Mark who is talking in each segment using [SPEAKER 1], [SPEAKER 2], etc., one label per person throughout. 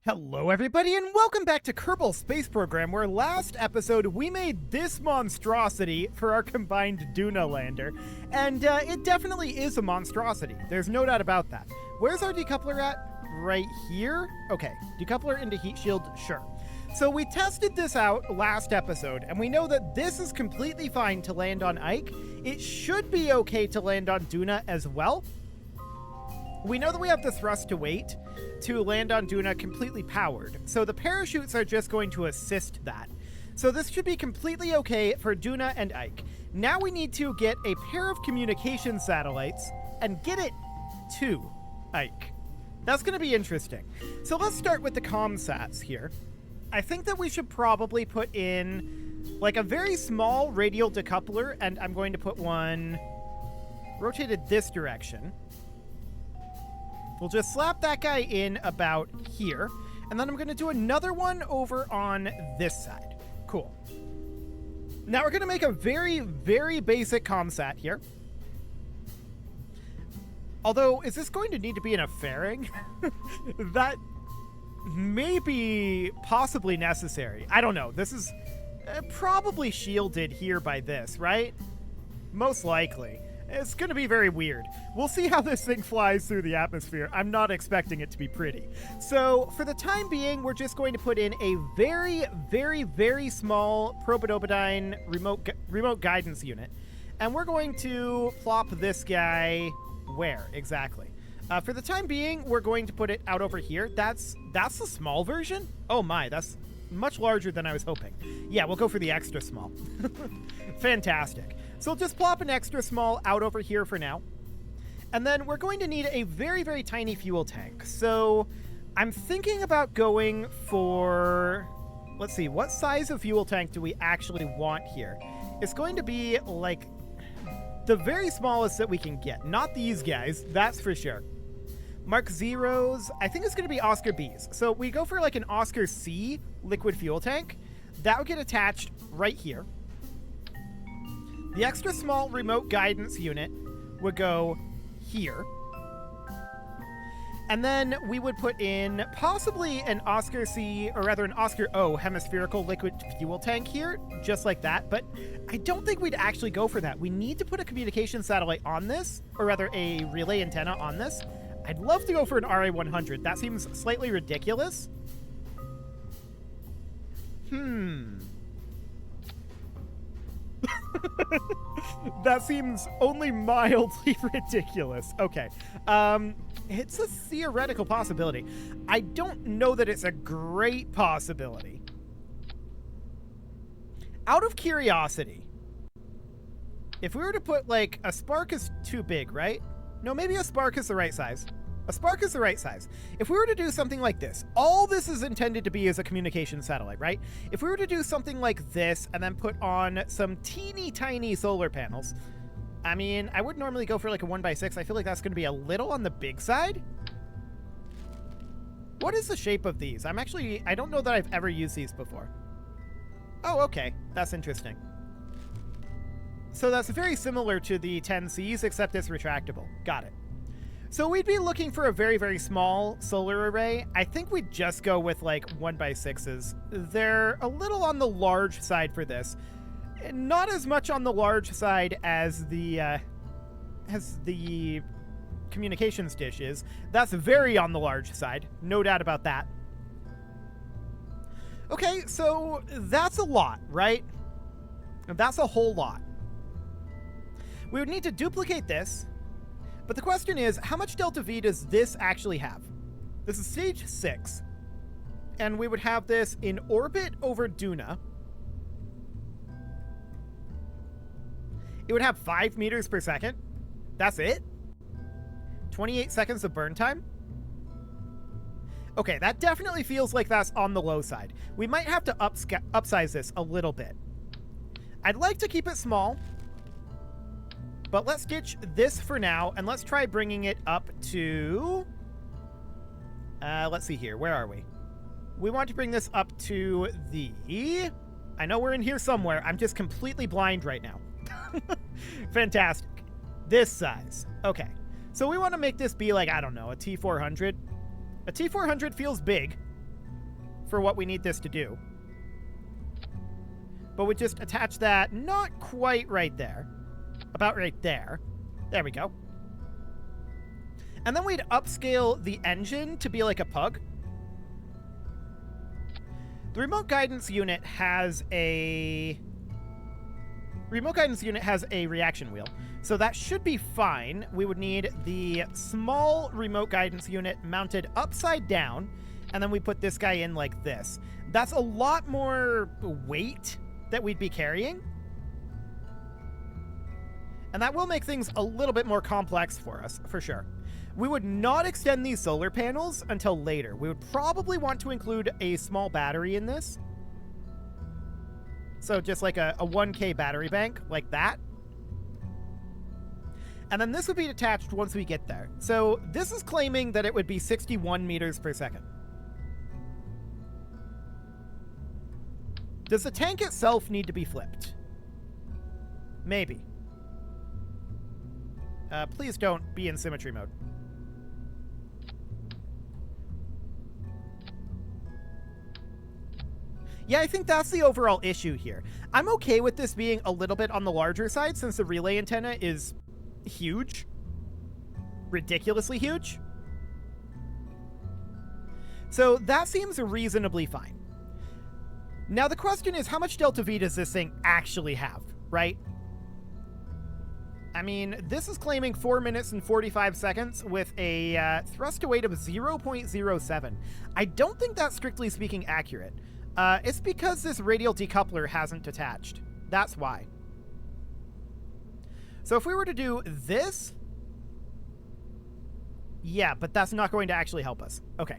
[SPEAKER 1] Hello everybody and welcome back to Kerbal Space Program, where last episode we made this monstrosity for our combined Duna lander, and it definitely is a monstrosity. There's no doubt about that. Where's our decoupler at? Right here? Okay, decoupler into heat shield, sure. So we tested this out last episode, and we know that this is completely fine to land on Ike. It should be okay to land on Duna as well. We know that we have the thrust to weight to land on Duna completely powered, so the parachutes are just going to assist that. So this should be completely okay for Duna and Ike. Now we need to get a pair of communication satellites and get it to Ike. That's going to be interesting. So let's start with the commsats here. I think that we should probably put in like a very small radial decoupler, and I'm going to put one rotated this direction. We'll just slap that guy in about here, and then I'm going to do another one over on this side. Cool. Now we're going to make a very, very basic commsat here. Although, is this going to need to be in a fairing? That may be possibly necessary. I don't know. This is probably shielded here by this, right? Most likely. It's going to be very weird. We'll see how this thing flies through the atmosphere. I'm not expecting it to be pretty. So for the time being, we're just going to put in a very, very, very small Probodobodyne remote guidance unit. And we're going to plop this guy where exactly? For the time being, we're going to put it out over here. That's the small version? Oh my, that's much larger than I was hoping. Yeah, we'll go for the extra small. Fantastic. So we'll just plop an extra small out over here for now. And then we're going to need a very, very tiny fuel tank. So I'm thinking about going for, let's see, what size of fuel tank do we actually want here? It's going to be like the very smallest that we can get. Not these guys, that's for sure. Mark Zeros, I think it's going to be Oscar Bs. So we go for like an Oscar C liquid fuel tank. That would get attached right here. The extra small remote guidance unit would go here. And then we would put in possibly an Oscar C, or rather an Oscar O hemispherical liquid fuel tank here, just like that. But I don't think we'd actually go for that. We need to put a communication satellite on this, or rather a relay antenna on this. I'd love to go for an RA-100. That seems slightly ridiculous. That seems only mildly ridiculous. Okay. It's a theoretical possibility. I don't know that it's a great possibility. Out of curiosity, if we were to put, like, a spark is too big, right? No, maybe a spark is the right size. A spark is the right size. If we were to do something like this, all this is intended to be is a communication satellite, right? If we were to do something like this and then put on some teeny tiny solar panels, I mean, I would normally go for like a 1x6. I feel like that's going to be a little on the big side. What is the shape of these? I don't know that I've ever used these before. Oh, okay. That's interesting. So that's very similar to the 10Cs, except it's retractable. Got it. So we'd be looking for a very, very small solar array. I think we'd just go with like 1x6s. They're a little on the large side for this. Not as much on the large side as the communications dish is. That's very on the large side. No doubt about that. Okay, so that's a lot, right? That's a whole lot. We would need to duplicate this. But the question is, how much delta V does this actually have? This is stage 6. And we would have this in orbit over Duna. It would have 5 meters per second. That's it? 28 seconds of burn time? Okay, that definitely feels like that's on the low side. We might have to upsize this a little bit. I'd like to keep it small. But let's ditch this for now, and let's try bringing it up to... let's see here. Where are we? We want to bring this up to the... I know we're in here somewhere. I'm just completely blind right now. Fantastic. This size. Okay. So we want to make this be like, I don't know, a T400. A T400 feels big. for what we need this to do. But we just attach that not quite right there. About right there. There we go. And then we'd upscale the engine to be like a pug. The remote guidance unit has a reaction wheel. So that should be fine. We would need the small remote guidance unit mounted upside down, and then we put this guy in like this. That's a lot more weight that we'd be carrying. And that will make things a little bit more complex for us, for sure. We would not extend these solar panels until later. We would probably want to include a small battery in this. So just like a 1K battery bank, like that. And then this would be detached once we get there. So this is claiming that it would be 61 meters per second. Does the tank itself need to be flipped? Maybe. Please don't be in symmetry mode. Yeah, I think that's the overall issue here. I'm okay with this being a little bit on the larger side since the relay antenna is huge. Ridiculously huge. So that seems reasonably fine. Now the question is, how much delta V does this thing actually have, right? I mean, this is claiming 4 minutes and 45 seconds with a thrust to weight of 0.07. I don't think that's strictly speaking accurate. It's because this radial decoupler hasn't detached. That's why. So if we were to do this... Yeah, but that's not going to actually help us. Okay.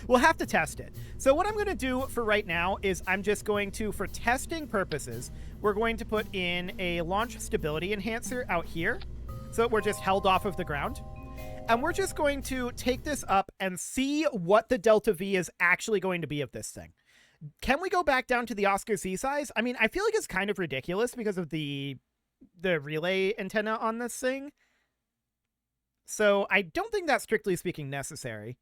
[SPEAKER 1] We'll have to test it. So what I'm going to do for right now is I'm just going to, for testing purposes, we're going to put in a launch stability enhancer out here so that we're just held off of the ground. And we're just going to take this up and see what the delta V is actually going to be of this thing. Can we go back down to the Oscar C size? I mean, I feel like it's kind of ridiculous because of the relay antenna on this thing. So I don't think that's strictly speaking necessary.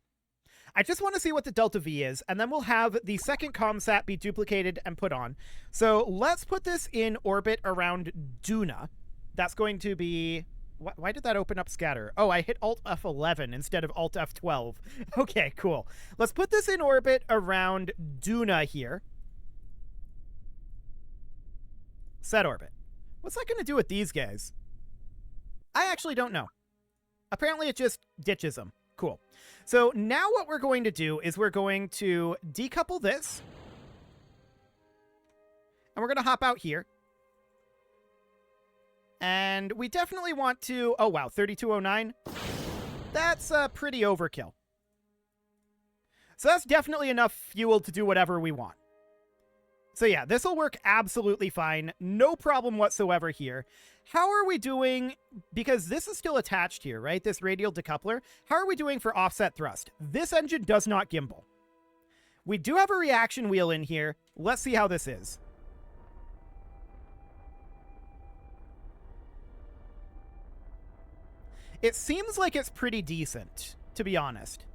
[SPEAKER 1] I just want to see what the delta V is, and then we'll have the second ComSat be duplicated and put on. So let's put this in orbit around Duna. That's going to be... Why did that open up scatter? Oh, I hit Alt F11 instead of Alt F12. Okay, cool. Let's put this in orbit around Duna here. Set orbit. What's that going to do with these guys? I actually don't know. Apparently it just ditches them. Cool. So now what we're going to do is we're going to decouple this. And we're going to hop out here. And we definitely want to... Oh, wow, 3209. That's pretty overkill. So that's definitely enough fuel to do whatever we want. So yeah, this will work absolutely fine. No problem whatsoever here. How are we doing? Because this is still attached here, right? This radial decoupler. How are we doing for offset thrust? This engine does not gimbal. We do have a reaction wheel in here. Let's see how this is. It seems like it's pretty decent, to be honest.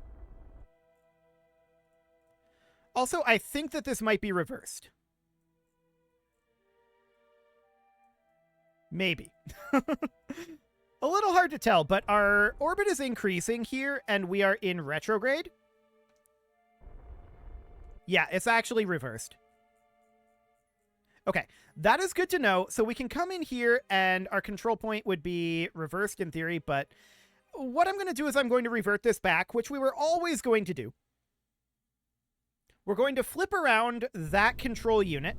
[SPEAKER 1] Also, I think that this might be reversed. Maybe. A little hard to tell, but our orbit is increasing here, and we are in retrograde. Yeah, it's actually reversed. Okay, that is good to know. So we can come in here, and our control point would be reversed in theory, but what I'm going to do is I'm going to revert this back, which we were always going to do. We're going to flip around that control unit.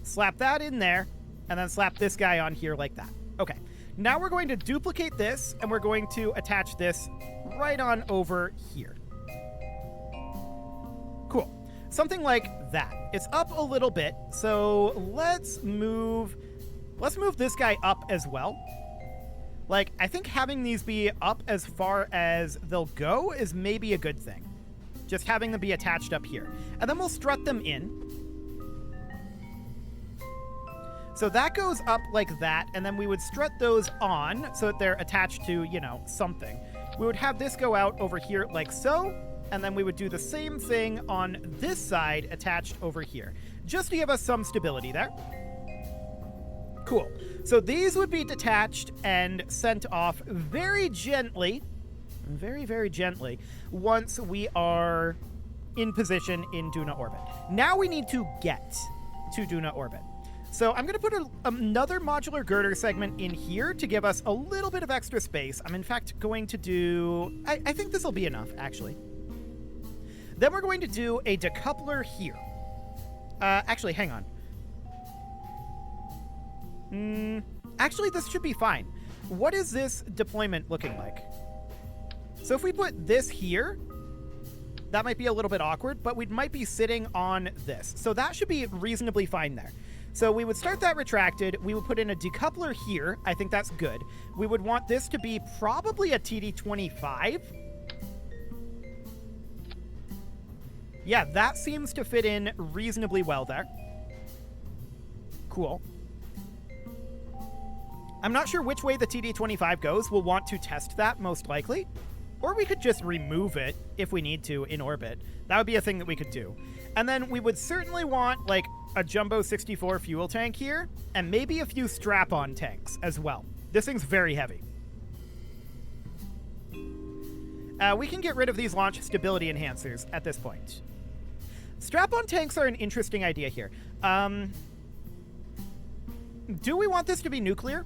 [SPEAKER 1] Slap that in there, and then slap this guy on here like that. Okay, now we're going to duplicate this, and we're going to attach this right on over here. Cool. Something like that. It's up a little bit, so let's move this guy up as well. Like, I think having these be up as far as they'll go is maybe a good thing. Just having them be attached up here. And then we'll strut them in. So that goes up like that, and then we would strut those on so that they're attached to, you know, something. We would have this go out over here like so, and then we would do the same thing on this side attached over here, just to give us some stability there. Cool. So these would be detached and sent off very gently, very, very gently, once we are in position in Duna orbit. Now we need to get to Duna orbit. So I'm going to put another modular girder segment in here to give us a little bit of extra space. I'm in fact going to do... I think this will be enough, actually. Then we're going to do a decoupler here. Actually, hang on. Actually, this should be fine. What is this deployment looking like? So if we put this here, that might be a little bit awkward, but we might be sitting on this. So that should be reasonably fine there. So we would start that retracted. We would put in a decoupler here. I think that's good. We would want this to be probably a TD25. Yeah, that seems to fit in reasonably well there. Cool. I'm not sure which way the TD25 goes. We'll want to test that most likely. Or we could just remove it if we need to in orbit. That would be a thing that we could do. And then we would certainly want like a Jumbo 64 fuel tank here and maybe a few strap-on tanks as well. This thing's very heavy. We can get rid of these launch stability enhancers at this point. Strap-on tanks are an interesting idea here. Do we want this to be nuclear?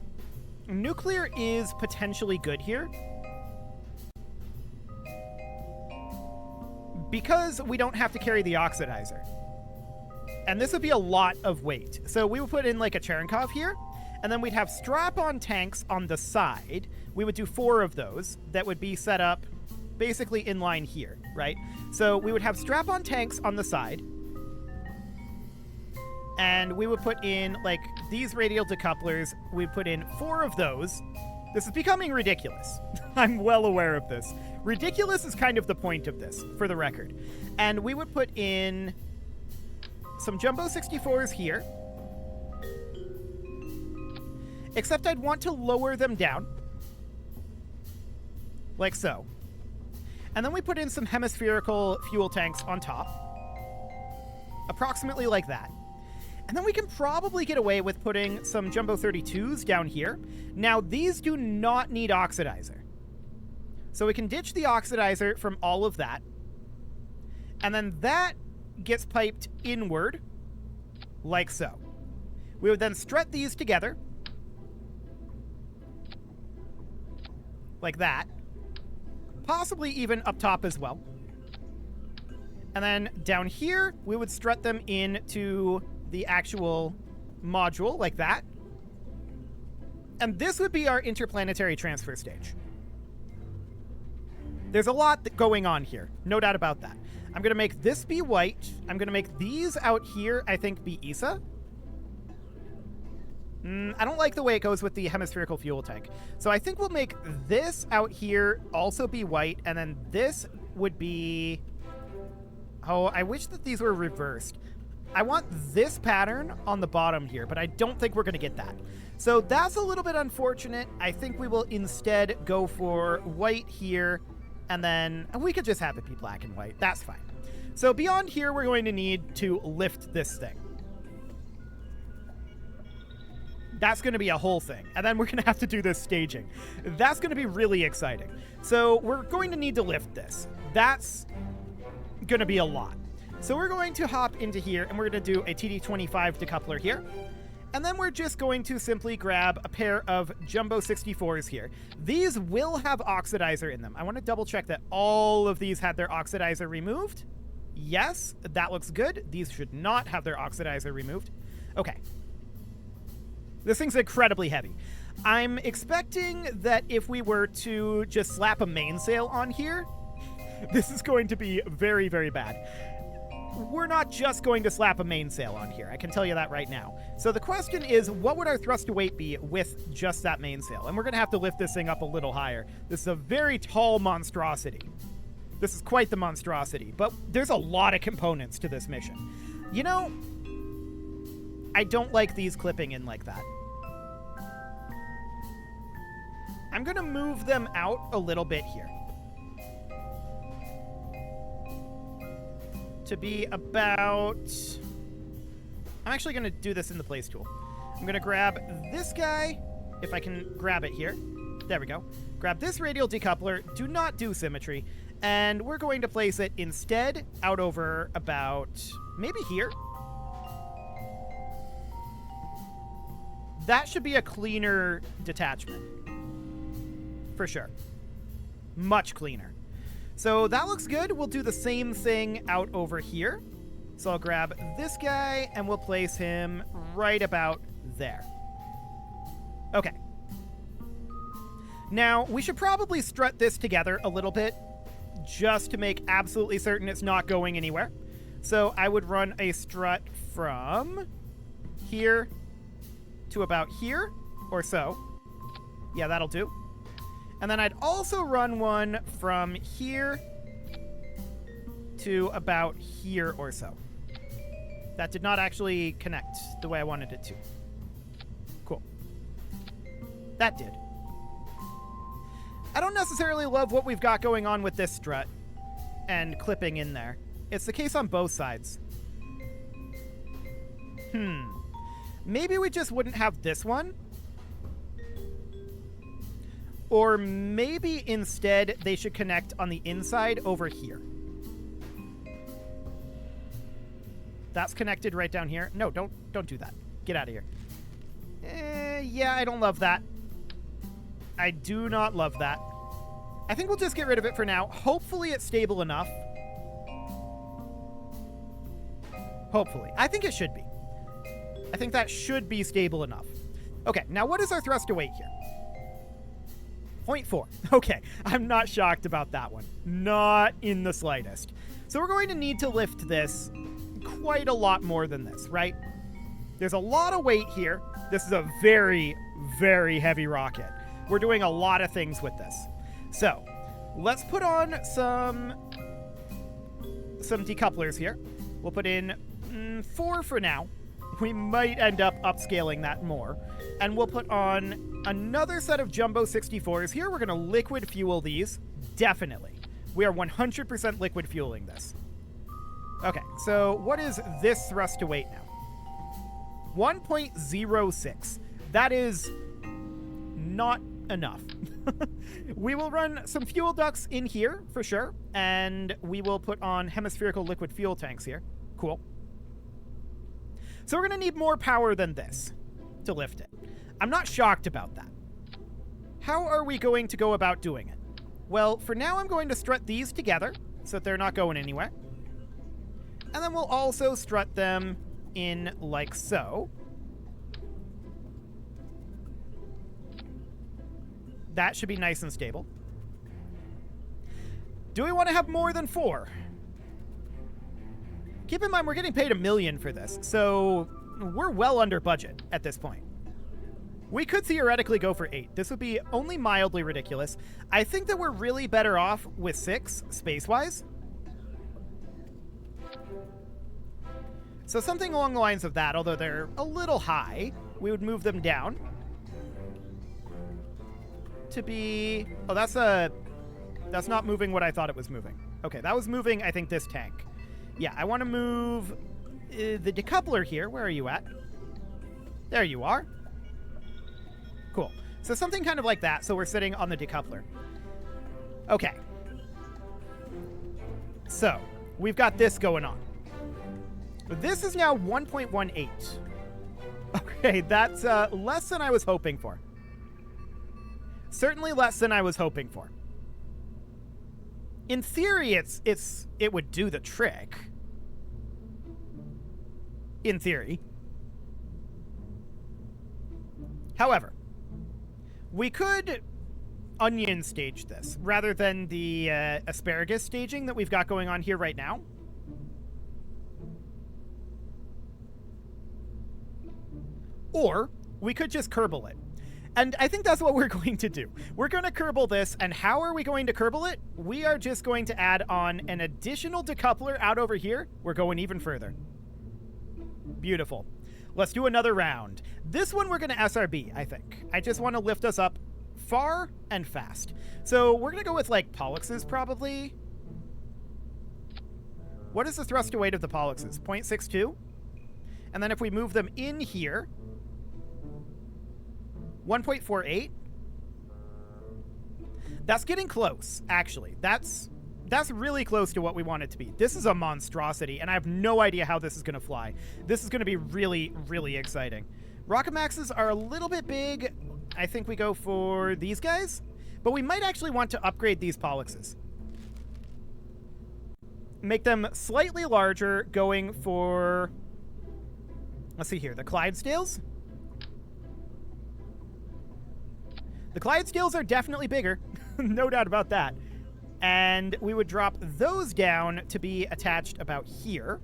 [SPEAKER 1] Nuclear is potentially good here. Because we don't have to carry the oxidizer. And this would be a lot of weight. So we would put in like a Cherenkov here, and then we'd have strap-on tanks on the side. We would do 4 of those that would be set up basically in line here, right? So we would have strap-on tanks on the side, and we would put in like these radial decouplers. We'd put in 4 of those. This is becoming ridiculous. I'm well aware of this. Ridiculous is kind of the point of this, for the record. And we would put in some Jumbo 64s here. Except I'd want to lower them down. Like so. And then we put in some hemispherical fuel tanks on top. Approximately like that. And then we can probably get away with putting some Jumbo 32s down here. Now, these do not need oxidizer. So we can ditch the oxidizer from all of that. And then that gets piped inward, like so. We would then strut these together. Like that. Possibly even up top as well. And then down here, we would strut them into the actual module, like that. And this would be our interplanetary transfer stage. There's a lot going on here. No doubt about that. I'm going to make this be white. I'm going to make these out here, I think, be ESA. I don't like the way it goes with the hemispherical fuel tank. So I think we'll make this out here also be white, and then this would be... Oh, I wish that these were reversed. I want this pattern on the bottom here, but I don't think we're going to get that. So that's a little bit unfortunate. I think we will instead go for white here, and then we could just have it be black and white. That's fine. So beyond here, we're going to need to lift this thing. That's going to be a whole thing. And then we're going to have to do this staging. That's going to be really exciting. So we're going to need to lift this. That's going to be a lot. So we're going to hop into here, and we're going to do a TD25 decoupler here. And then we're just going to simply grab a pair of Jumbo 64s here. These will have oxidizer in them. I want to double check that all of these had their oxidizer removed. Yes, that looks good. These should not have their oxidizer removed. Okay. This thing's incredibly heavy. I'm expecting that if we were to just slap a mainsail on here, this is going to be very, very bad. We're not just going to slap a mainsail on here. I can tell you that right now. So the question is, what would our thrust to weight be with just that mainsail? And we're going to have to lift this thing up a little higher. This is a very tall monstrosity. This is quite the monstrosity. But there's a lot of components to this mission. You know, I don't like these clipping in like that. I'm going to move them out a little bit here. to be about... I'm actually going to do this in the place tool. I'm going to grab this guy, if I can grab it here. There we go. Grab this radial decoupler. Do not do symmetry. And we're going to place it instead out over about maybe here. That should be a cleaner detachment. For sure. Much cleaner. So that looks good. We'll do the same thing out over here. So I'll grab this guy and we'll place him right about there. Okay. Now, we should probably strut this together a little bit just to make absolutely certain it's not going anywhere. So I would run a strut from here to about here or so. Yeah, that'll do. And then I'd also run one from here to about here or so. That did not actually connect the way I wanted it to. Cool. That did. I don't necessarily love what we've got going on with this strut and clipping in there. It's the case on both sides. Maybe we just wouldn't have this one. Or maybe instead they should connect on the inside over here. That's connected right down here. No, don't do that. Get out of here. Yeah, I don't love that. I do not love that. I think we'll just get rid of it for now. Hopefully it's stable enough. Hopefully. I think it should be. I think that should be stable enough. Okay, now what is our thrust to weight here? 0.4. Okay, I'm not shocked about that one. Not in the slightest. So we're going to need to lift this quite a lot more than this, right? There's a lot of weight here. This is a very, very heavy rocket. We're doing a lot of things with this. So let's put on some decouplers here. We'll put in 4 for now. We might end up upscaling that more. And we'll put on another set of Jumbo 64s. Here we're going to liquid fuel these. Definitely. We are 100% liquid fueling this. Okay, so what is this thrust to weight now? 1.06. That is not enough. We will run some fuel ducts in here for sure, and we will put on hemispherical liquid fuel tanks here. Cool. So we're going to need more power than this to lift it. I'm not shocked about that. How are we going to go about doing it? Well, for now I'm going to strut these together so that they're not going anywhere. And then we'll also strut them in like so. That should be nice and stable. Do we want to have more than 4? Keep in mind, we're getting paid $1 million for this, so we're well under budget at this point. We could theoretically go for 8. This would be only mildly ridiculous. I think that we're really better off with 6, space-wise. So something along the lines of that, although they're a little high, we would move them down to be... Oh, that's not moving what I thought it was moving. Okay, that was moving, I think, this tank. Yeah, I want to move the decoupler here. Where are you at? There you are. Cool. So something kind of like that, so we're sitting on the decoupler. Okay. So, we've got this going on. This is now 1.18. Okay, that's less than I was hoping for. Certainly less than I was hoping for. In theory, it would do the trick. In theory. However, we could onion stage this rather than the asparagus staging that we've got going on here right now. Or we could just Kerbal it. And I think that's what we're going to do. We're going to Kerbal this, and how are we going to Kerbal it? We are just going to add on an additional decoupler out over here. We're going even further. Beautiful. Let's do another round. This one we're going to SRB, I think. I just want to lift us up far and fast. So we're going to go with, like, Polluxes, probably. What is the thrust to weight of the Pollexes? 0.62. And then if we move them in here, 1.48. That's getting close, actually. That's really close to what we want it to be. This is a monstrosity, and I have no idea how this is going to fly. This is going to be really, really exciting. Rockamaxes are a little bit big. I think we go for these guys. But we might actually want to upgrade these Pollexes. Make them slightly larger, going for... Let's see here. The Clydesdales. The Clydesdales are definitely bigger. No doubt about that. And we would drop those down to be attached about here.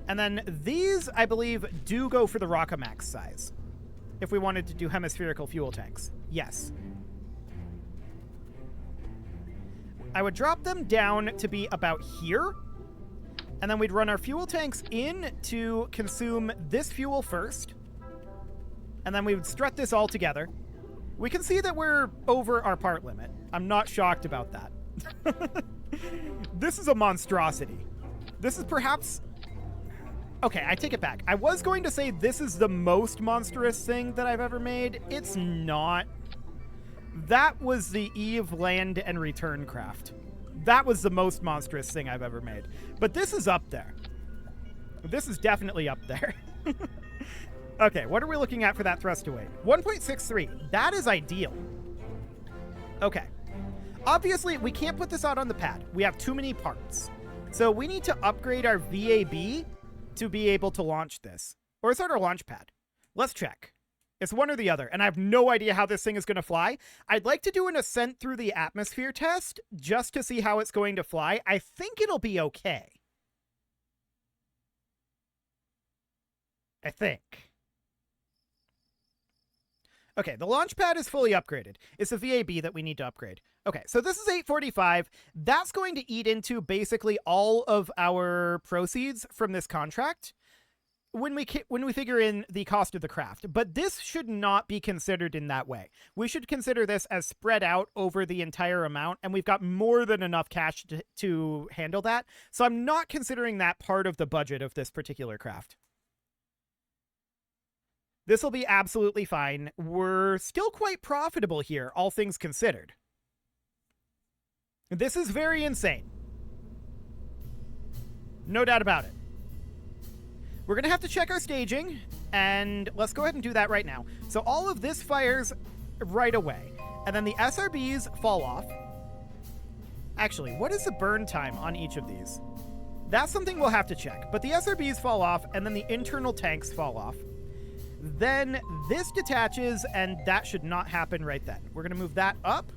[SPEAKER 1] And then these, I believe, do go for the Rockamax size. If we wanted to do hemispherical fuel tanks. Yes. I would drop them down to be about here. And then we'd run our fuel tanks in to consume this fuel first. And then we would strut this all together. We can see that we're over our part limit. I'm not shocked about that. This is a monstrosity. This is perhaps... Okay, I take it back. I was going to say this is the most monstrous thing that I've ever made. It's not. That was the Eve land and return craft. That was the most monstrous thing I've ever made. But this is up there. This is definitely up there. Okay, what are we looking at for that thrust to weight? 1.63. That is ideal. Okay. Obviously, we can't put this out on the pad. We have too many parts. So we need to upgrade our VAB to be able to launch this. Or is that our launch pad? Let's check. It's one or the other, and I have no idea how this thing is going to fly. I'd like to do an ascent through the atmosphere test just to see how it's going to fly. I think it'll be okay. I think. Okay, the launch pad is fully upgraded. It's the VAB that we need to upgrade. Okay, so this is 845. That's going to eat into basically all of our proceeds from this contract when we figure in the cost of the craft. But this should not be considered in that way. We should consider this as spread out over the entire amount, and we've got more than enough cash to handle that. So I'm not considering that part of the budget of this particular craft. This will be absolutely fine. We're still quite profitable here, all things considered. This is very insane. No doubt about it. We're going to have to check our staging, and let's go ahead and do that right now. So all of this fires right away, and then the SRBs fall off. Actually, what is the burn time on each of these? That's something we'll have to check. But the SRBs fall off, and then the internal tanks fall off. Then this detaches, and that should not happen right then. We're going to move that up.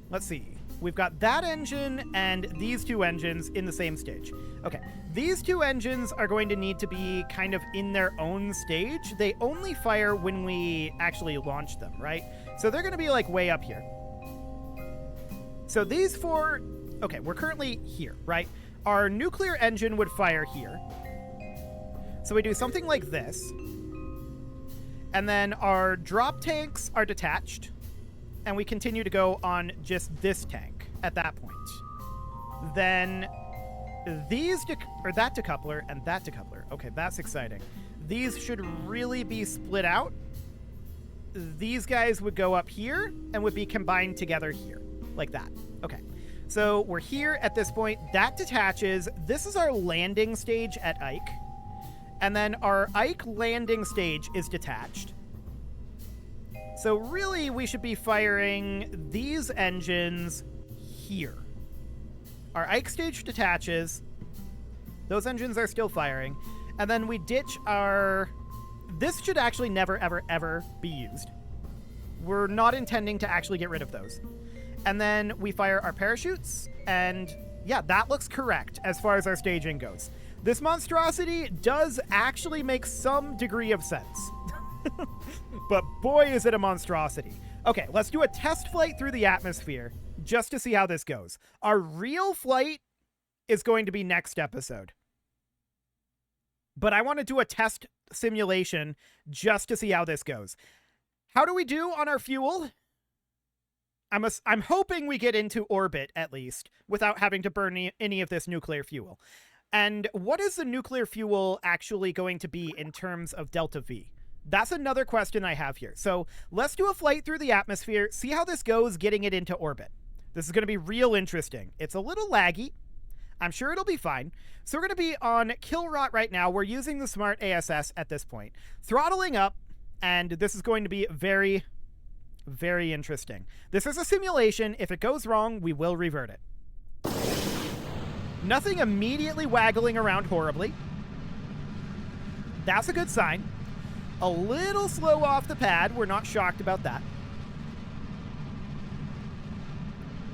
[SPEAKER 1] Let's see. We've got that engine and these two engines in the same stage. Okay, these two engines are going to need to be kind of in their own stage. They only fire when we actually launch them, right? So they're going to be like way up here. So these four... Okay, we're currently here, right? Our nuclear engine would fire here. So we do something like this. And then our drop tanks are detached. And we continue to go on just this tank at that point. Then these, or that decoupler and that decoupler. Okay, that's exciting. These should really be split out. These guys would go up here and would be combined together here, like that. Okay, so we're here at this point. That detaches. This is our landing stage at Ike. And then our Ike landing stage is detached. So really, we should be firing these engines here. Our Ike stage detaches. Those engines are still firing. And then we ditch our... This should actually never, ever, ever be used. We're not intending to actually get rid of those. And then we fire our parachutes. And yeah, that looks correct as far as our staging goes. This monstrosity does actually make some degree of sense. But boy, is it a monstrosity. Okay, let's do a test flight through the atmosphere just to see how this goes. Our real flight is going to be next episode. But I want to do a test simulation just to see how this goes. How do we do on our fuel? I'm hoping we get into orbit, at least, without having to burn any of this nuclear fuel. And what is the nuclear fuel actually going to be in terms of delta V? That's another question I have here. So let's do a flight through the atmosphere, see how this goes getting it into orbit. This is going to be real interesting. It's a little laggy. I'm sure it'll be fine. So we're going to be on kill rot right now. We're using the smart ASS at this point. Throttling up, and this is going to be very, very interesting. This is a simulation. If it goes wrong, we will revert it. Nothing immediately waggling around horribly. That's a good sign. A little slow off the pad. We're not shocked about that.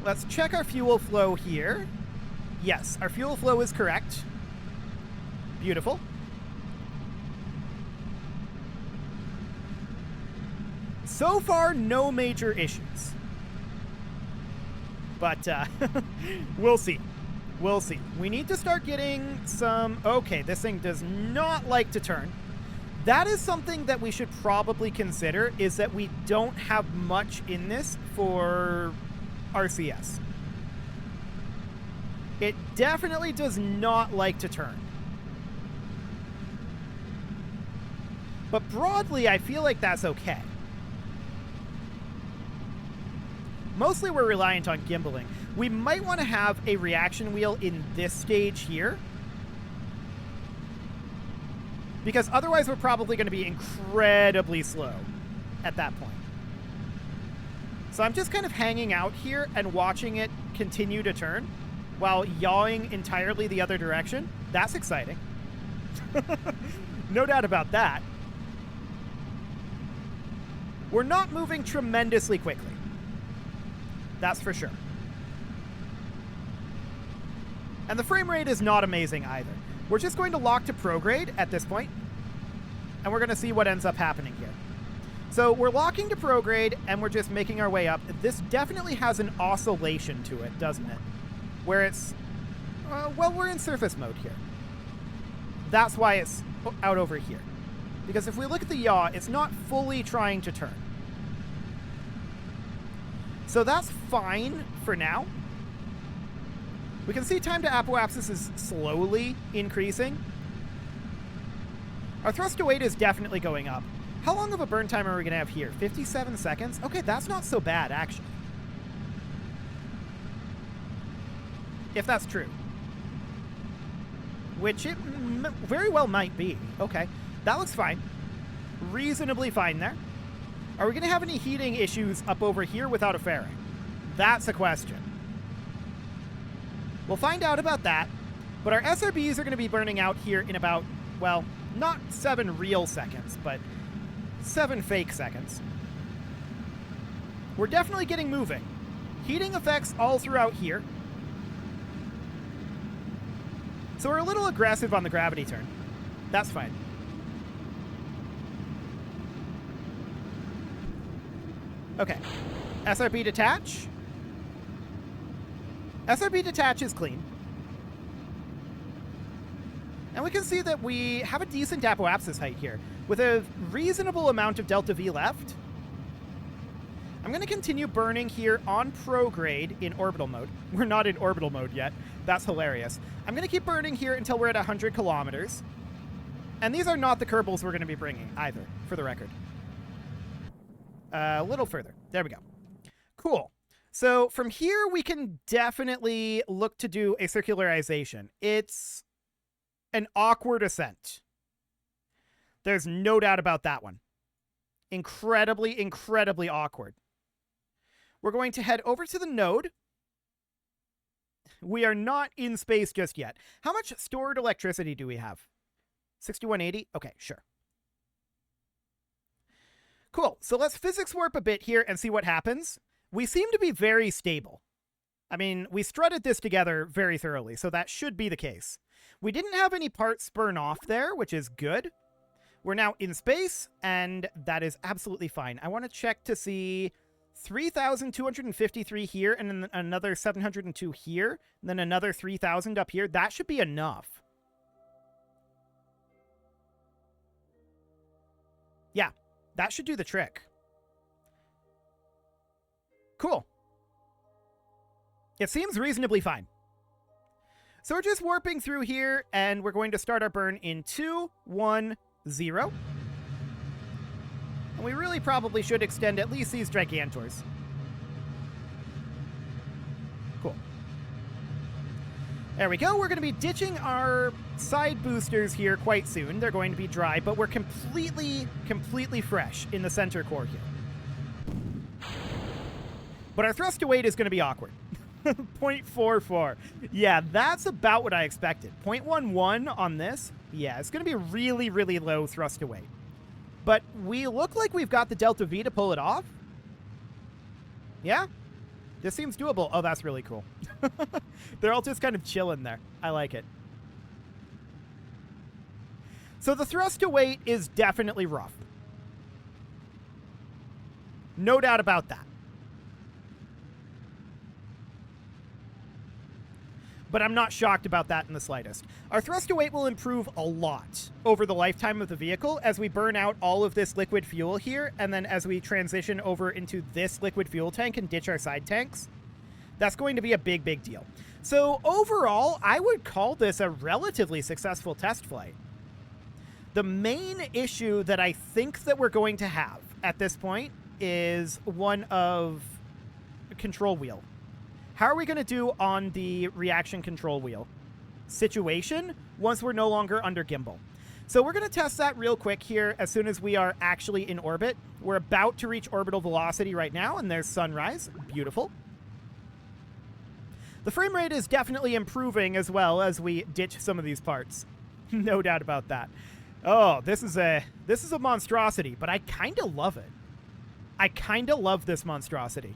[SPEAKER 1] Let's check our fuel flow here. Yes, our fuel flow is correct. Beautiful. So far, no major issues. But we'll see. We'll see. We need to start getting some... Okay, this thing does not like to turn. That is something that we should probably consider, is that we don't have much in this for RCS. It definitely does not like to turn. But broadly, I feel like that's okay. Mostly we're reliant on gimbaling. We might want to have a reaction wheel in this stage here, because otherwise we're probably going to be incredibly slow at that point. So I'm just kind of hanging out here and watching it continue to turn while yawing entirely the other direction. That's exciting. No doubt about that. We're not moving tremendously quickly. That's for sure. And the frame rate is not amazing either. We're just going to lock to prograde at this point, and we're going to see what ends up happening here. So we're locking to prograde, and we're just making our way up. This definitely has an oscillation to it, doesn't it? Where it's... well, we're in surface mode here. That's why it's out over here. Because if we look at the yaw, it's not fully trying to turn. So that's fine for now. We can see time to apoapsis is slowly increasing. Our thrust to weight is definitely going up. How long of a burn time are we going to have here? 57 seconds? Okay, that's not so bad, actually. If that's true. Which it very well might be. Okay, that looks fine. Reasonably fine there. Are we going to have any heating issues up over here without a fairing? That's a question. We'll find out about that. But our SRBs are going to be burning out here in about, well, not 7 real seconds, but 7 fake seconds. We're definitely getting moving. Heating effects all throughout here. So we're a little aggressive on the gravity turn. That's fine. Okay. SRB detach. SRB detach is clean. And we can see that we have a decent apoapsis height here, with a reasonable amount of delta V left. I'm going to continue burning here on prograde in orbital mode. We're not in orbital mode yet. That's hilarious. I'm going to keep burning here until we're at 100 kilometers. And these are not the Kerbals we're going to be bringing either, for the record. A little further. There we go. Cool. So from here, we can definitely look to do a circularization. It's an awkward ascent. There's no doubt about that one. Incredibly, incredibly awkward. We're going to head over to the node. We are not in space just yet. How much stored electricity do we have? 6180? Okay, sure. Cool. So let's physics warp a bit here and see what happens. We seem to be very stable. I mean, we strutted this together very thoroughly, so that should be the case. We didn't have any parts burn off there, which is good. We're now in space, and that is absolutely fine. I want to check to see 3,253 here, and then another 702 here, and then another 3,000 up here. That should be enough. Yeah, that should do the trick. Cool. It seems reasonably fine. So we're just warping through here, and we're going to start our burn in 2, 1, 0. And we really probably should extend at least these Gigantors. Cool. There we go. We're going to be ditching our side boosters here quite soon. They're going to be dry, but we're completely fresh in the center core here. But our thrust to weight is going to be awkward. 0.44. Yeah, that's about what I expected. 0.11 on this. Yeah, it's going to be really, really low thrust to weight. But we look like we've got the Delta V to pull it off. Yeah, this seems doable. Oh, that's really cool. They're all just kind of chilling there. I like it. So the thrust to weight is definitely rough. No doubt about that. But I'm not shocked about that in the slightest. Our thrust to weight will improve a lot over the lifetime of the vehicle as we burn out all of this liquid fuel here, and then as we transition over into this liquid fuel tank and ditch our side tanks. That's going to be a big, big deal. So overall, I would call this a relatively successful test flight. The main issue that I think that we're going to have at this point is one of control wheel. How are we going to do on the reaction control wheel situation once we're no longer under gimbal? So we're going to test that real quick here as soon as we are actually in orbit. We're about to reach orbital velocity right now, and there's sunrise. Beautiful. The frame rate is definitely improving as well as we ditch some of these parts. No doubt about that. Oh, this is a monstrosity, but I kind of love it. I kind of love this monstrosity.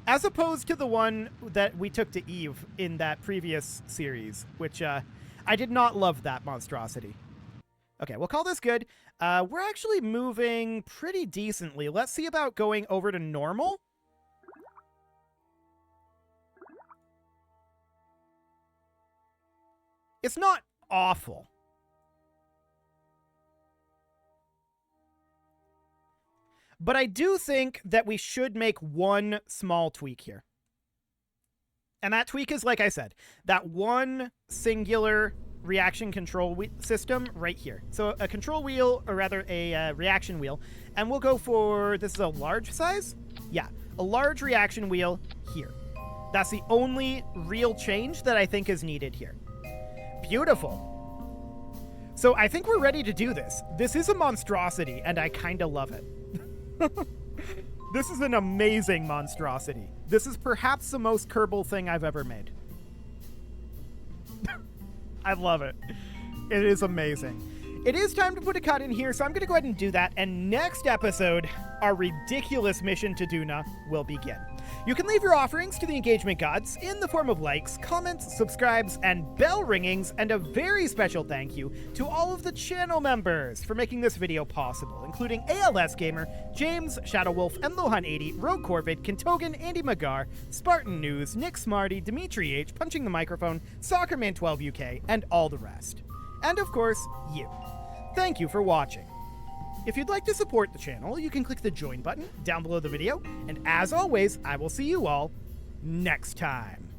[SPEAKER 1] As opposed to the one that we took to Eve in that previous series, which I did not love that monstrosity. Okay, we'll call this good. We're actually moving pretty decently. Let's see about going over to normal. It's not awful. But I do think that we should make one small tweak here. And that tweak is, like I said, that one singular reaction control system right here. So a control wheel, or rather a reaction wheel. And we'll go for, this is a large size? Yeah, a large reaction wheel here. That's the only real change that I think is needed here. Beautiful. So I think we're ready to do this. This is a monstrosity, and I kind of love it. This is an amazing monstrosity. This is perhaps the most Kerbal thing I've ever made. I love it. It is amazing. It is time to put a cut in here, so I'm going to go ahead and do that. And next episode, our ridiculous mission to Duna will begin. You can leave your offerings to the engagement gods in the form of likes, comments, subscribes, and bell ringings, and a very special thank you to all of the channel members for making this video possible, including ALS Gamer, James, Shadow Wolf, and Lohan80, Rogue Corvid, Kintogan, Andy Magar, Spartan News, Nick Smarty, Dimitri H, Punching the Microphone, Soccerman12 UK, and all the rest. And of course, you. Thank you for watching. If you'd like to support the channel, you can click the join button down below the video, and as always, I will see you all next time.